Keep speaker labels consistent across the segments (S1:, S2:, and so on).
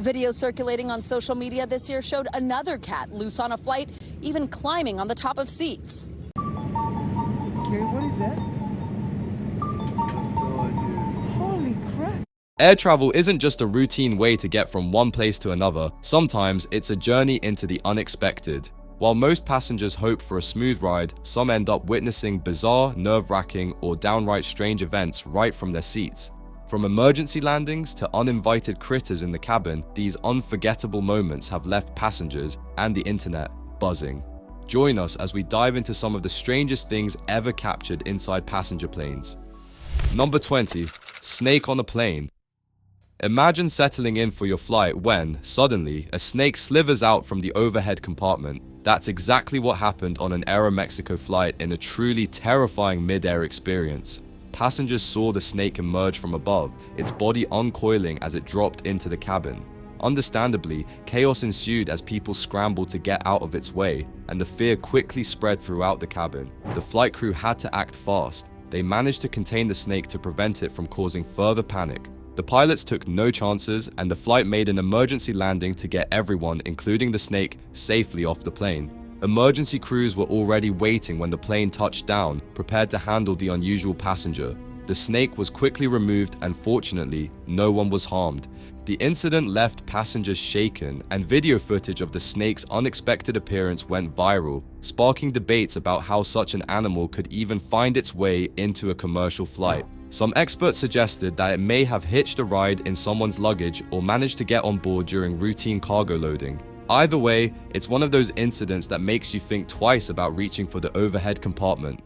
S1: Video circulating on social media this year showed another cat loose on a flight, even climbing on the top of seats.
S2: Carrie, what is that? Holy crap.
S3: Air travel isn't just a routine way to get from one place to another. Sometimes it's a journey into the unexpected. While most passengers hope for a smooth ride, some end up witnessing bizarre, nerve-wracking, or downright strange events right from their seats. From emergency landings to uninvited critters in the cabin, these unforgettable moments have left passengers and the internet buzzing. Join us as we dive into some of the strangest things ever captured inside passenger planes. Number 20. Snake on a plane. Imagine settling in for your flight when, suddenly, a snake slithers out from the overhead compartment. That's exactly what happened on an Aeromexico flight in a truly terrifying mid-air experience. Passengers saw the snake emerge from above, its body uncoiling as it dropped into the cabin. Understandably, chaos ensued as people scrambled to get out of its way, and the fear quickly spread throughout the cabin. The flight crew had to act fast. They managed to contain the snake to prevent it from causing further panic. The pilots took no chances, and the flight made an emergency landing to get everyone, including the snake, safely off the plane. Emergency crews were already waiting when the plane touched down, prepared to handle the unusual passenger. The snake was quickly removed, and fortunately, no one was harmed. The incident left passengers shaken, and video footage of the snake's unexpected appearance went viral, sparking debates about how such an animal could even find its way into a commercial flight. Some experts suggested that it may have hitched a ride in someone's luggage or managed to get on board during routine cargo loading. Either way, it's one of those incidents that makes you think twice about reaching for the overhead compartment.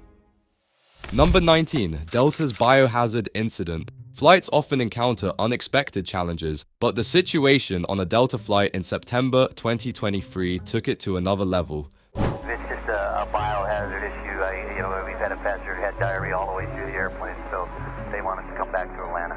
S3: Number 19. Delta's biohazard incident. Flights often encounter unexpected challenges, but the situation on a Delta flight in September 2023 took it to another level.
S4: It's just a biohazard issue. We've had a passenger who had diarrhea all the way through the airplane, so they wanted to come back to Atlanta.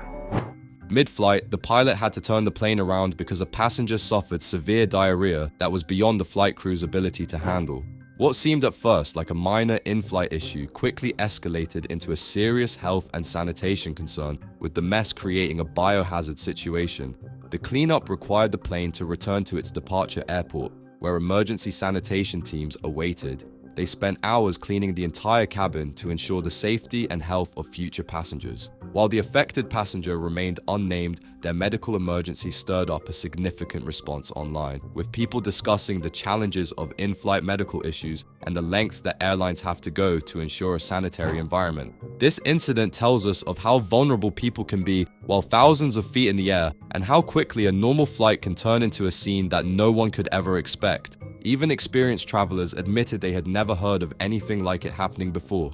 S3: Mid-flight, the pilot had to turn the plane around because a passenger suffered severe diarrhea that was beyond the flight crew's ability to handle. What seemed at first like a minor in-flight issue quickly escalated into a serious health and sanitation concern, with the mess creating a biohazard situation. The cleanup required the plane to return to its departure airport, where emergency sanitation teams awaited. They spent hours cleaning the entire cabin to ensure the safety and health of future passengers. While the affected passenger remained unnamed, their medical emergency stirred up a significant response online, with people discussing the challenges of in-flight medical issues and the lengths that airlines have to go to ensure a sanitary environment. This incident tells us of how vulnerable people can be while thousands of feet in the air, and how quickly a normal flight can turn into a scene that no one could ever expect. Even experienced travelers admitted they had never heard of anything like it happening before.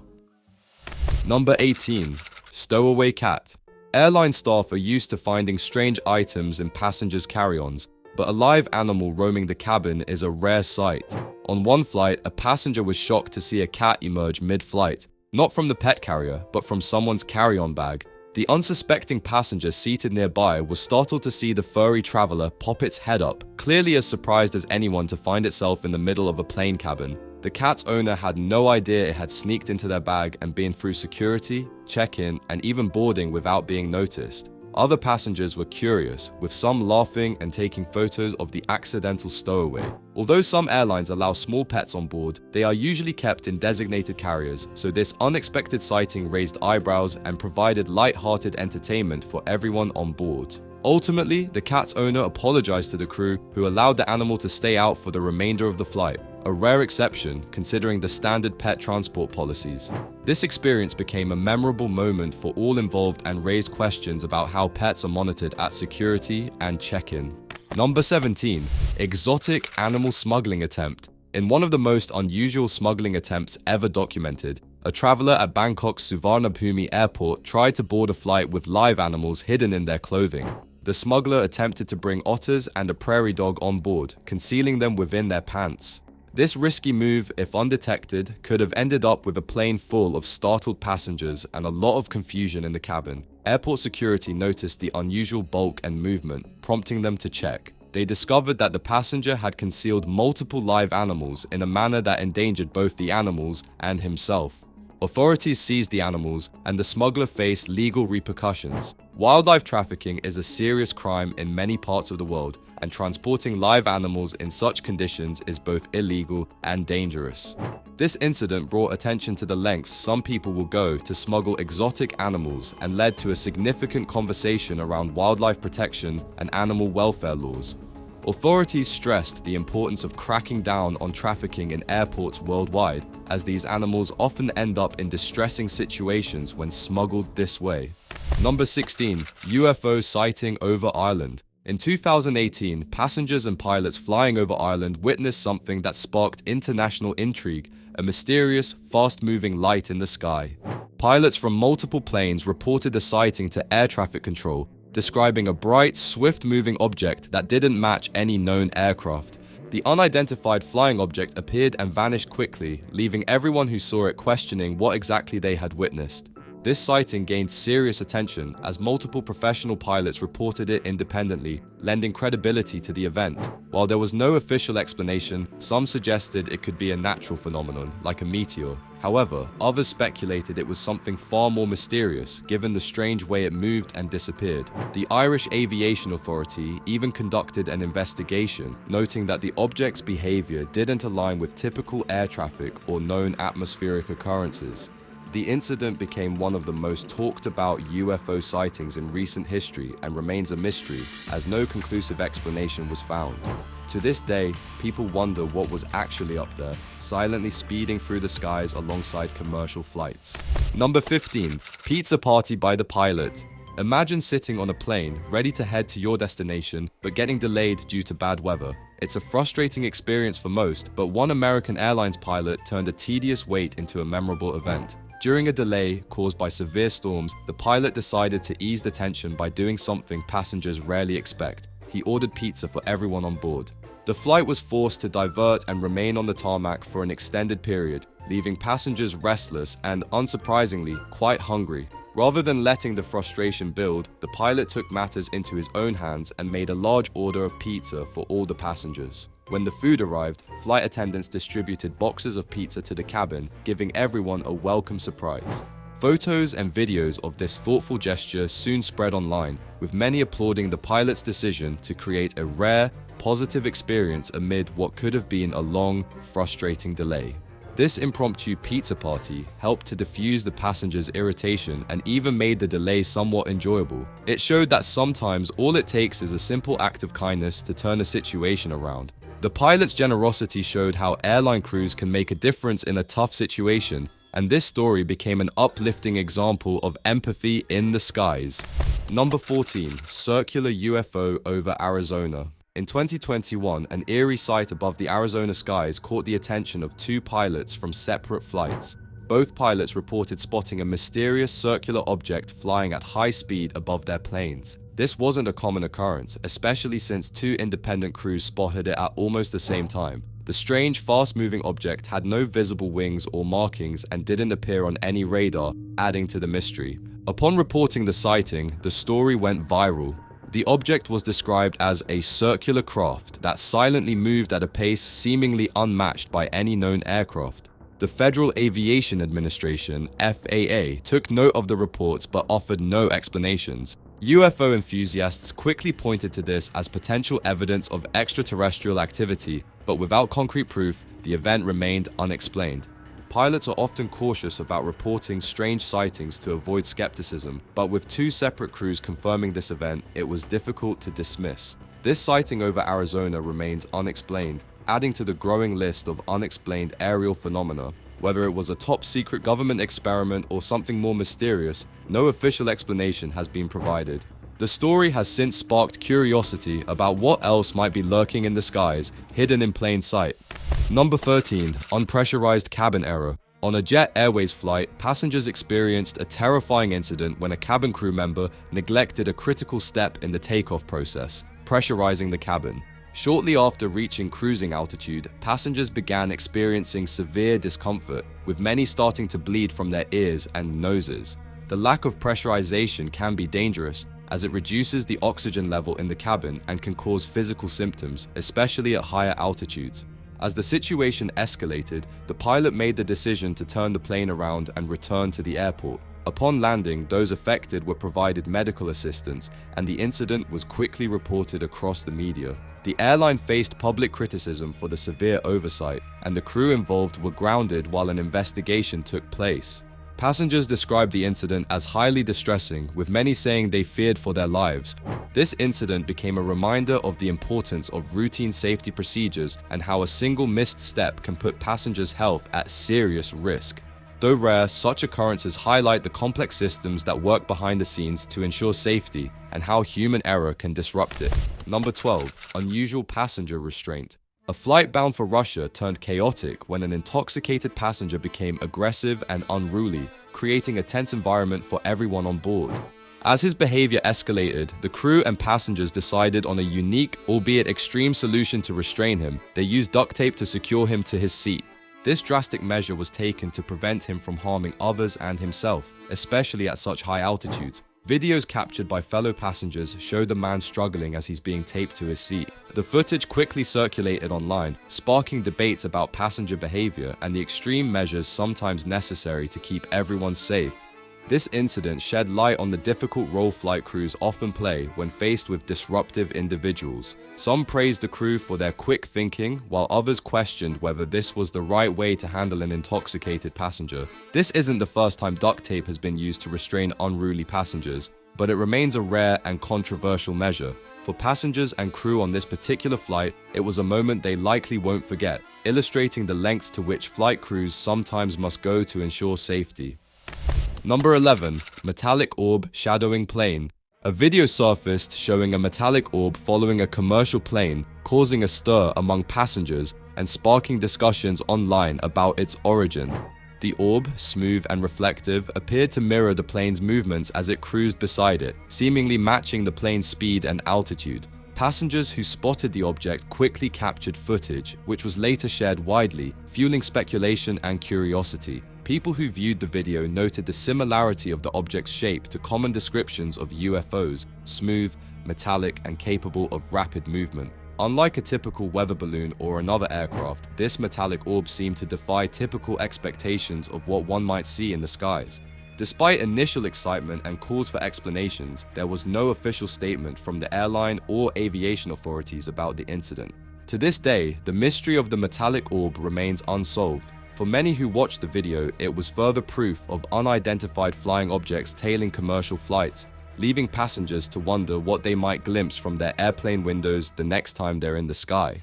S3: Number 18. Stowaway cat. Airline staff are used to finding strange items in passengers' carry-ons, but a live animal roaming the cabin is a rare sight. On one flight, a passenger was shocked to see a cat emerge mid-flight, not from the pet carrier, but from someone's carry-on bag. The unsuspecting passenger seated nearby was startled to see the furry traveler pop its head up, clearly as surprised as anyone to find itself in the middle of a plane cabin. The cat's owner had no idea it had sneaked into their bag and been through security, check-in, and even boarding without being noticed. Other passengers were curious, with some laughing and taking photos of the accidental stowaway. Although some airlines allow small pets on board, they are usually kept in designated carriers, so this unexpected sighting raised eyebrows and provided light-hearted entertainment for everyone on board. Ultimately, the cat's owner apologized to the crew, who allowed the animal to stay out for the remainder of the flight, a rare exception considering the standard pet transport policies. This experience became a memorable moment for all involved and raised questions about how pets are monitored at security and check-in. Number 17. Exotic animal smuggling attempt. In one of the most unusual smuggling attempts ever documented, a traveler at Bangkok's Suvarnabhumi airport tried to board a flight with live animals hidden in their clothing. The smuggler attempted to bring otters and a prairie dog on board, concealing them within their pants. This risky move, if undetected, could have ended up with a plane full of startled passengers and a lot of confusion in the cabin. Airport security noticed the unusual bulk and movement, prompting them to check. They discovered that the passenger had concealed multiple live animals in a manner that endangered both the animals and himself. Authorities seized the animals, and the smuggler faced legal repercussions. Wildlife trafficking is a serious crime in many parts of the world, and transporting live animals in such conditions is both illegal and dangerous. This incident brought attention to the lengths some people will go to smuggle exotic animals and led to a significant conversation around wildlife protection and animal welfare laws. Authorities stressed the importance of cracking down on trafficking in airports worldwide, as these animals often end up in distressing situations when smuggled this way. Number 16. UFO sighting over Ireland. In 2018, passengers and pilots flying over Ireland witnessed something that sparked international intrigue: a mysterious, fast-moving light in the sky. Pilots from multiple planes reported a sighting to air traffic control, describing a bright, swift-moving object that didn't match any known aircraft. The unidentified flying object appeared and vanished quickly, leaving everyone who saw it questioning what exactly they had witnessed. This sighting gained serious attention as multiple professional pilots reported it independently, lending credibility to the event. While there was no official explanation, some suggested it could be a natural phenomenon, like a meteor. However, others speculated it was something far more mysterious, given the strange way it moved and disappeared. The Irish Aviation Authority even conducted an investigation, noting that the object's behavior didn't align with typical air traffic or known atmospheric occurrences. The incident became one of the most talked about UFO sightings in recent history and remains a mystery, as no conclusive explanation was found. To this day, people wonder what was actually up there, silently speeding through the skies alongside commercial flights. Number 15. Pizza party by the pilot. Imagine sitting on a plane, ready to head to your destination, but getting delayed due to bad weather. It's a frustrating experience for most, but one American Airlines pilot turned a tedious wait into a memorable event. During a delay caused by severe storms, the pilot decided to ease the tension by doing something passengers rarely expect. He ordered pizza for everyone on board. The flight was forced to divert and remain on the tarmac for an extended period, leaving passengers restless and, unsurprisingly, quite hungry. Rather than letting the frustration build, the pilot took matters into his own hands and made a large order of pizza for all the passengers. When the food arrived, flight attendants distributed boxes of pizza to the cabin, giving everyone a welcome surprise. Photos and videos of this thoughtful gesture soon spread online, with many applauding the pilot's decision to create a rare, positive experience amid what could have been a long, frustrating delay. This impromptu pizza party helped to diffuse the passengers' irritation and even made the delay somewhat enjoyable. It showed that sometimes all it takes is a simple act of kindness to turn a situation around. The pilot's generosity showed how airline crews can make a difference in a tough situation, and this story became an uplifting example of empathy in the skies. Number 14. Circular UFO over Arizona. In 2021, an eerie sight above the Arizona skies caught the attention of two pilots from separate flights. Both pilots reported spotting a mysterious circular object flying at high speed above their planes. This wasn't a common occurrence, especially since two independent crews spotted it at almost the same time. The strange, fast-moving object had no visible wings or markings and didn't appear on any radar, adding to the mystery. Upon reporting the sighting, the story went viral. The object was described as a circular craft that silently moved at a pace seemingly unmatched by any known aircraft. The Federal Aviation Administration, FAA, took note of the reports but offered no explanations. UFO enthusiasts quickly pointed to this as potential evidence of extraterrestrial activity, but without concrete proof, the event remained unexplained. Pilots are often cautious about reporting strange sightings to avoid skepticism, but with two separate crews confirming this event, it was difficult to dismiss. This sighting over Arizona remains unexplained, adding to the growing list of unexplained aerial phenomena. Whether it was a top-secret government experiment or something more mysterious, no official explanation has been provided. The story has since sparked curiosity about what else might be lurking in the skies, hidden in plain sight. Number 13. Unpressurized cabin error. On a Jet Airways flight, passengers experienced a terrifying incident when a cabin crew member neglected a critical step in the takeoff process: pressurizing the cabin. Shortly after reaching cruising altitude, passengers began experiencing severe discomfort, with many starting to bleed from their ears and noses. The lack of pressurization can be dangerous, as it reduces the oxygen level in the cabin and can cause physical symptoms, especially at higher altitudes. As the situation escalated, the pilot made the decision to turn the plane around and return to the airport. Upon landing, those affected were provided medical assistance, and the incident was quickly reported across the media. The airline faced public criticism for the severe oversight, and the crew involved were grounded while an investigation took place. Passengers described the incident as highly distressing, with many saying they feared for their lives. This incident became a reminder of the importance of routine safety procedures and how a single missed step can put passengers' health at serious risk. Though rare, such occurrences highlight the complex systems that work behind the scenes to ensure safety and how human error can disrupt it. Number 12. Unusual passenger restraint. A flight bound for Russia turned chaotic when an intoxicated passenger became aggressive and unruly, creating a tense environment for everyone on board. As his behavior escalated, the crew and passengers decided on a unique, albeit extreme solution to restrain him. They used duct tape to secure him to his seat. This drastic measure was taken to prevent him from harming others and himself, especially at such high altitudes. Videos captured by fellow passengers show the man struggling as he's being taped to his seat. The footage quickly circulated online, sparking debates about passenger behavior and the extreme measures sometimes necessary to keep everyone safe. This incident shed light on the difficult role flight crews often play when faced with disruptive individuals. Some praised the crew for their quick thinking, while others questioned whether this was the right way to handle an intoxicated passenger. This isn't the first time duct tape has been used to restrain unruly passengers, but it remains a rare and controversial measure. For passengers and crew on this particular flight, it was a moment they likely won't forget, illustrating the lengths to which flight crews sometimes must go to ensure safety. Number 11. Metallic orb shadowing plane. A video surfaced showing a metallic orb following a commercial plane, causing a stir among passengers and sparking discussions online about its origin. The orb, smooth and reflective, appeared to mirror the plane's movements as it cruised beside it, seemingly matching the plane's speed and altitude. Passengers who spotted the object quickly captured footage, which was later shared widely, fueling speculation and curiosity. People who viewed the video noted the similarity of the object's shape to common descriptions of UFOs: smooth, metallic, and capable of rapid movement. Unlike a typical weather balloon or another aircraft, this metallic orb seemed to defy typical expectations of what one might see in the skies. Despite initial excitement and calls for explanations, there was no official statement from the airline or aviation authorities about the incident. To this day, the mystery of the metallic orb remains unsolved. For many who watched the video, it was further proof of unidentified flying objects tailing commercial flights, leaving passengers to wonder what they might glimpse from their airplane windows the next time they're in the sky.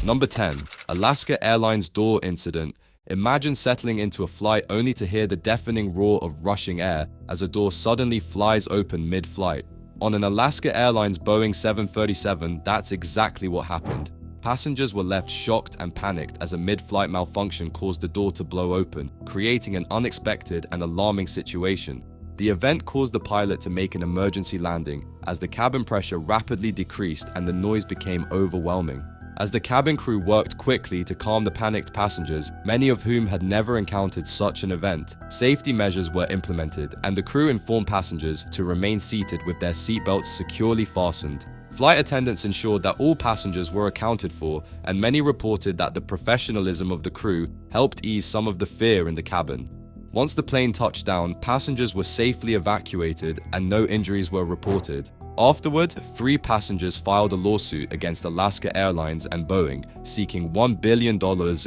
S3: Number 10. Alaska Airlines door incident. Imagine settling into a flight only to hear the deafening roar of rushing air as a door suddenly flies open mid-flight. On an Alaska Airlines Boeing 737, that's exactly what happened. Passengers were left shocked and panicked as a mid-flight malfunction caused the door to blow open, creating an unexpected and alarming situation. The event caused the pilot to make an emergency landing, as the cabin pressure rapidly decreased and the noise became overwhelming. As the cabin crew worked quickly to calm the panicked passengers, many of whom had never encountered such an event, safety measures were implemented and the crew informed passengers to remain seated with their seatbelts securely fastened. Flight attendants ensured that all passengers were accounted for, and many reported that the professionalism of the crew helped ease some of the fear in the cabin. Once the plane touched down, passengers were safely evacuated and no injuries were reported. Afterward, 3 passengers filed a lawsuit against Alaska Airlines and Boeing, seeking $1 billion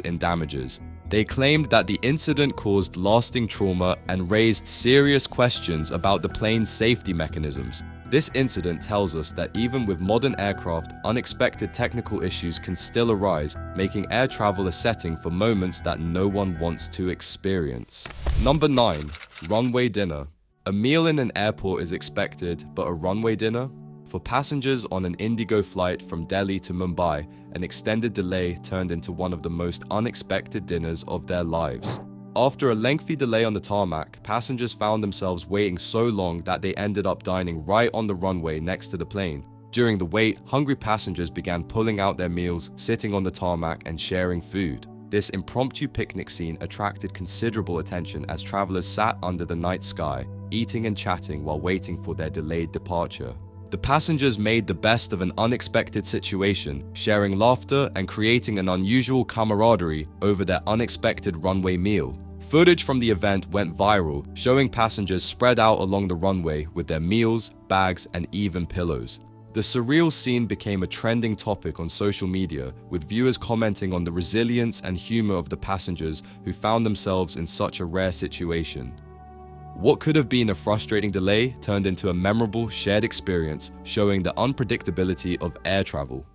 S3: in damages. They claimed that the incident caused lasting trauma and raised serious questions about the plane's safety mechanisms. This incident tells us that even with modern aircraft, unexpected technical issues can still arise, making air travel a setting for moments that no one wants to experience. Number 9. Runway dinner. A meal in an airport is expected, but a runway dinner? For passengers on an Indigo flight from Delhi to Mumbai, an extended delay turned into one of the most unexpected dinners of their lives. After a lengthy delay on the tarmac, passengers found themselves waiting so long that they ended up dining right on the runway next to the plane. During the wait, hungry passengers began pulling out their meals, sitting on the tarmac and sharing food. This impromptu picnic scene attracted considerable attention as travelers sat under the night sky, eating and chatting while waiting for their delayed departure. The passengers made the best of an unexpected situation, sharing laughter and creating an unusual camaraderie over their unexpected runway meal. Footage from the event went viral, showing passengers spread out along the runway with their meals, bags, and even pillows. The surreal scene became a trending topic on social media, with viewers commenting on the resilience and humor of the passengers who found themselves in such a rare situation. What could have been a frustrating delay turned into a memorable shared experience, showing the unpredictability of air travel.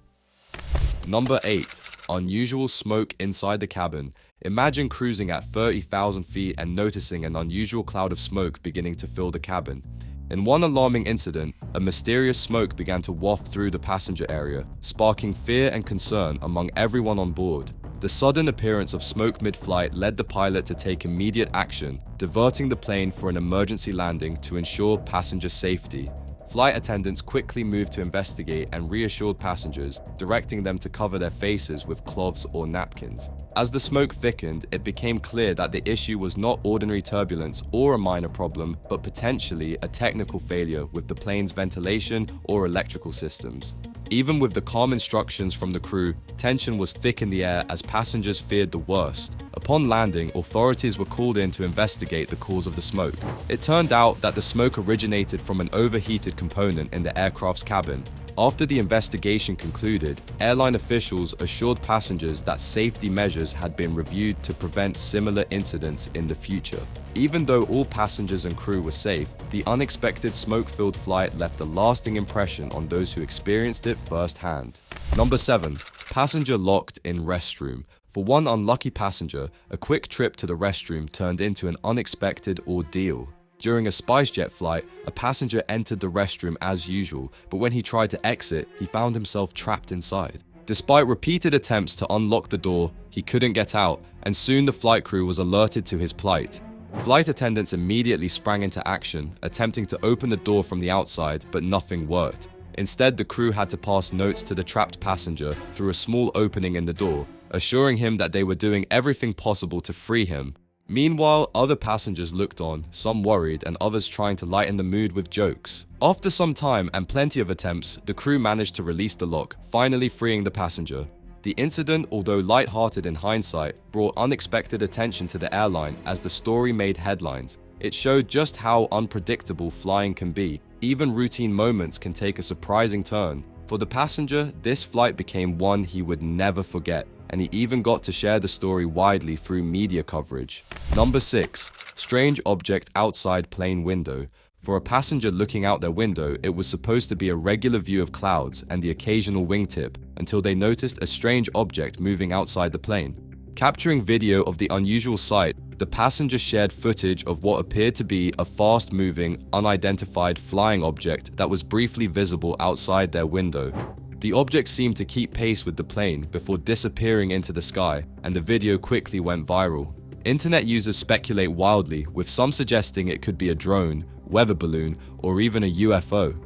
S3: Number 8. Unusual smoke inside the cabin. Imagine cruising at 30,000 feet and noticing an unusual cloud of smoke beginning to fill the cabin. In one alarming incident, a mysterious smoke began to waft through the passenger area, sparking fear and concern among everyone on board. The sudden appearance of smoke mid-flight led the pilot to take immediate action, diverting the plane for an emergency landing to ensure passenger safety. Flight attendants quickly moved to investigate and reassured passengers, directing them to cover their faces with cloths or napkins. As the smoke thickened, it became clear that the issue was not ordinary turbulence or a minor problem, but potentially a technical failure with the plane's ventilation or electrical systems. Even with the calm instructions from the crew, tension was thick in the air as passengers feared the worst. Upon landing, authorities were called in to investigate the cause of the smoke. It turned out that the smoke originated from an overheated component in the aircraft's cabin. After the investigation concluded, airline officials assured passengers that safety measures had been reviewed to prevent similar incidents in the future. Even though all passengers and crew were safe, the unexpected smoke-filled flight left a lasting impression on those who experienced it firsthand. Number 7. Passenger locked in restroom. For one unlucky passenger, a quick trip to the restroom turned into an unexpected ordeal. During a SpiceJet flight, a passenger entered the restroom as usual, but when he tried to exit, he found himself trapped inside. Despite repeated attempts to unlock the door, he couldn't get out, and soon the flight crew was alerted to his plight. Flight attendants immediately sprang into action, attempting to open the door from the outside, but nothing worked. Instead, the crew had to pass notes to the trapped passenger through a small opening in the door, assuring him that they were doing everything possible to free him. Meanwhile, other passengers looked on, some worried and others trying to lighten the mood with jokes. After some time and plenty of attempts, the crew managed to release the lock, finally freeing the passenger. The incident, although light-hearted in hindsight, brought unexpected attention to the airline as the story made headlines. It showed just how unpredictable flying can be. Even routine moments can take a surprising turn. For the passenger, this flight became one he would never forget, and he even got to share the story widely through media coverage. Number 6. Strange object outside plane window. For a passenger looking out their window, it was supposed to be a regular view of clouds and the occasional wingtip, until they noticed a strange object moving outside the plane. Capturing video of the unusual sight, the passenger shared footage of what appeared to be a fast-moving, unidentified flying object that was briefly visible outside their window. The object seemed to keep pace with the plane before disappearing into the sky, and the video quickly went viral. Internet users speculate wildly, with some suggesting it could be a drone, weather balloon, or even a UFO.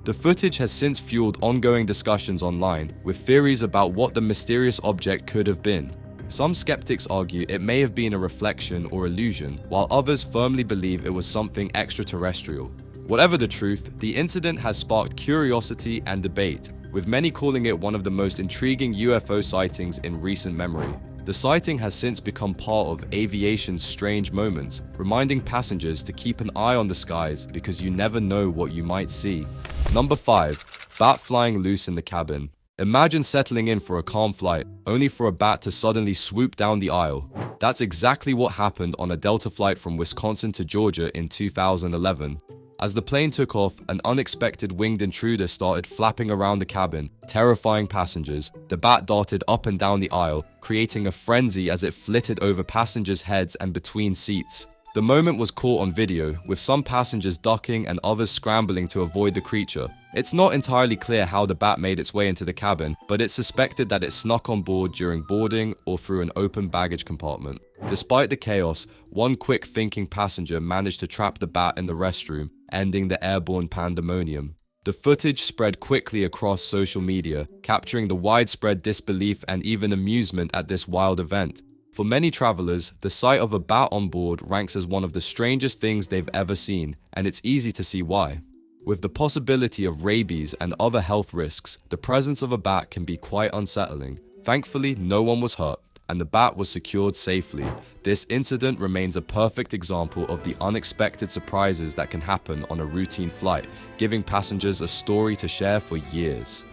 S3: The footage has since fueled ongoing discussions online, with theories about what the mysterious object could have been. Some skeptics argue it may have been a reflection or illusion, while others firmly believe it was something extraterrestrial. Whatever the truth, the incident has sparked curiosity and debate, with many calling it one of the most intriguing UFO sightings in recent memory. The sighting has since become part of aviation's strange moments, reminding passengers to keep an eye on the skies because you never know what you might see. Number 5. Bat flying loose in the cabin. Imagine settling in for a calm flight, only for a bat to suddenly swoop down the aisle. That's exactly what happened on a Delta flight from Wisconsin to Georgia in 2011. As the plane took off, an unexpected winged intruder started flapping around the cabin, terrifying passengers. The bat darted up and down the aisle, creating a frenzy as it flitted over passengers' heads and between seats. The moment was caught on video, with some passengers ducking and others scrambling to avoid the creature. It's not entirely clear how the bat made its way into the cabin, but it's suspected that it snuck on board during boarding or through an open baggage compartment. Despite the chaos, one quick-thinking passenger managed to trap the bat in the restroom, ending the airborne pandemonium. The footage spread quickly across social media, capturing the widespread disbelief and even amusement at this wild event. For many travelers, the sight of a bat on board ranks as one of the strangest things they've ever seen, and it's easy to see why. With the possibility of rabies and other health risks, the presence of a bat can be quite unsettling. Thankfully, no one was hurt, and the bat was secured safely. This incident remains a perfect example of the unexpected surprises that can happen on a routine flight, giving passengers a story to share for years.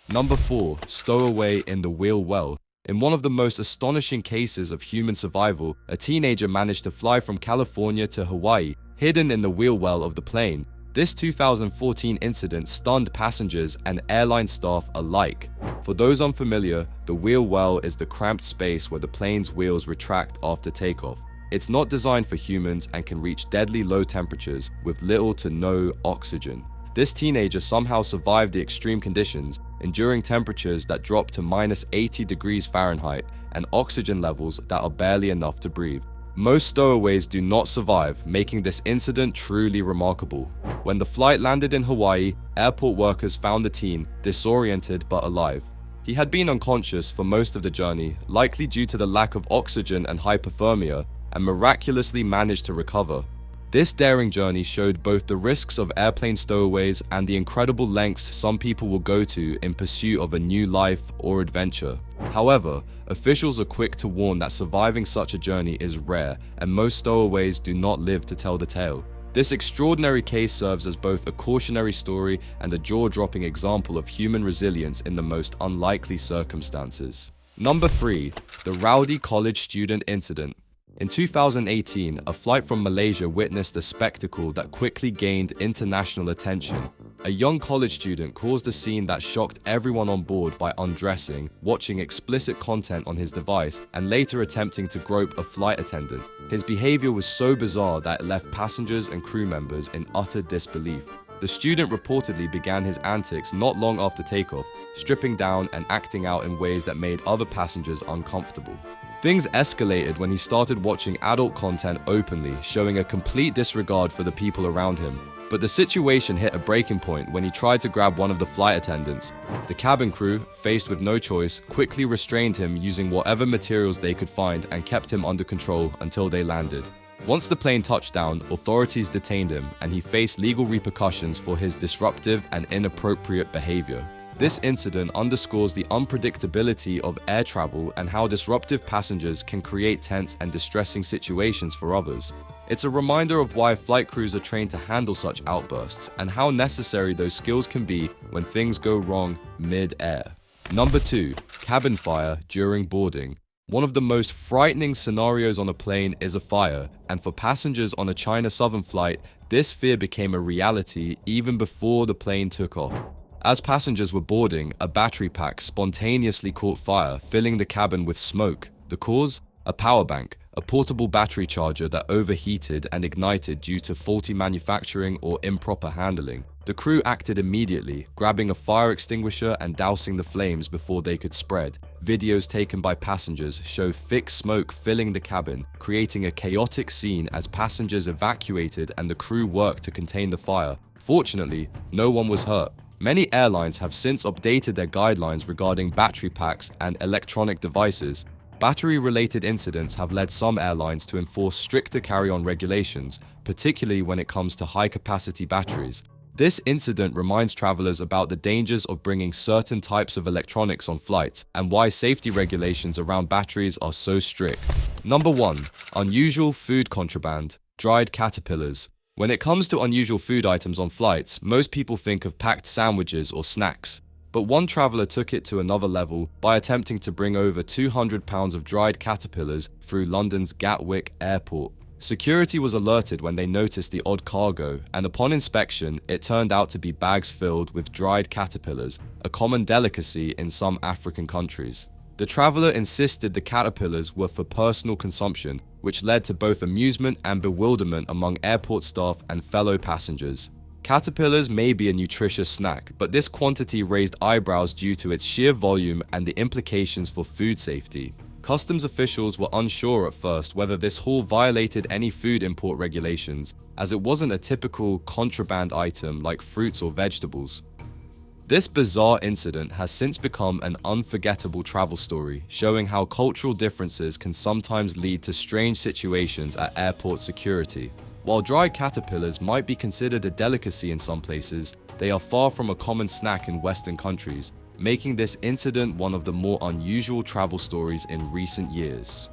S3: Number 4. Stowaway in the wheel well. In one of the most astonishing cases of human survival, a teenager managed to fly from California to Hawaii, hidden in the wheel well of the plane. This 2014 incident stunned passengers and airline staff alike. For those unfamiliar, the wheel well is the cramped space where the plane's wheels retract after takeoff. It's not designed for humans and can reach deadly low temperatures with little to no oxygen. This teenager somehow survived the extreme conditions, enduring temperatures that drop to -80 degrees Fahrenheit and oxygen levels that are barely enough to breathe. Most stowaways do not survive, making this incident truly remarkable. When the flight landed in Hawaii, airport workers found the teen disoriented but alive. He had been unconscious for most of the journey, likely due to the lack of oxygen and hypothermia, and miraculously managed to recover. This daring journey showed both the risks of airplane stowaways and the incredible lengths some people will go to in pursuit of a new life or adventure. However, officials are quick to warn that surviving such a journey is rare, and most stowaways do not live to tell the tale. This extraordinary case serves as both a cautionary story and a jaw-dropping example of human resilience in the most unlikely circumstances. Number 3. The rowdy college student incident. In 2018, a flight from Malaysia witnessed a spectacle that quickly gained international attention. A young college student caused a scene that shocked everyone on board by undressing, watching explicit content on his device, and later attempting to grope a flight attendant. His behavior was so bizarre that it left passengers and crew members in utter disbelief. The student reportedly began his antics not long after takeoff, stripping down and acting out in ways that made other passengers uncomfortable. Things escalated when he started watching adult content openly, showing a complete disregard for the people around him. But the situation hit a breaking point when he tried to grab one of the flight attendants. The cabin crew, faced with no choice, quickly restrained him using whatever materials they could find and kept him under control until they landed. Once the plane touched down, authorities detained him, and he faced legal repercussions for his disruptive and inappropriate behavior. This incident underscores the unpredictability of air travel and how disruptive passengers can create tense and distressing situations for others. It's a reminder of why flight crews are trained to handle such outbursts and how necessary those skills can be when things go wrong mid-air. Number 2. Cabin fire during boarding. One of the most frightening scenarios on a plane is a fire, and for passengers on a China Southern flight, this fear became a reality even before the plane took off. As passengers were boarding, a battery pack spontaneously caught fire, filling the cabin with smoke. The cause? A power bank, a portable battery charger that overheated and ignited due to faulty manufacturing or improper handling. The crew acted immediately, grabbing a fire extinguisher and dousing the flames before they could spread. Videos taken by passengers show thick smoke filling the cabin, creating a chaotic scene as passengers evacuated and the crew worked to contain the fire. Fortunately, no one was hurt. Many airlines have since updated their guidelines regarding battery packs and electronic devices. Battery-related incidents have led some airlines to enforce stricter carry-on regulations, particularly when it comes to high-capacity batteries. This incident reminds travelers about the dangers of bringing certain types of electronics on flights and why safety regulations around batteries are so strict. Number 1. Unusual food contraband. Dried caterpillars. When it comes to unusual food items on flights, most people think of packed sandwiches or snacks. But one traveler took it to another level by attempting to bring over 200 pounds of dried caterpillars through London's Gatwick Airport. Security was alerted when they noticed the odd cargo, and upon inspection, it turned out to be bags filled with dried caterpillars, a common delicacy in some African countries. The traveler insisted the caterpillars were for personal consumption, which led to both amusement and bewilderment among airport staff and fellow passengers. Caterpillars may be a nutritious snack, but this quantity raised eyebrows due to its sheer volume and the implications for food safety. Customs officials were unsure at first whether this haul violated any food import regulations, as it wasn't a typical contraband item like fruits or vegetables. This bizarre incident has since become an unforgettable travel story, showing how cultural differences can sometimes lead to strange situations at airport security. While dried caterpillars might be considered a delicacy in some places, they are far from a common snack in Western countries, making this incident one of the more unusual travel stories in recent years.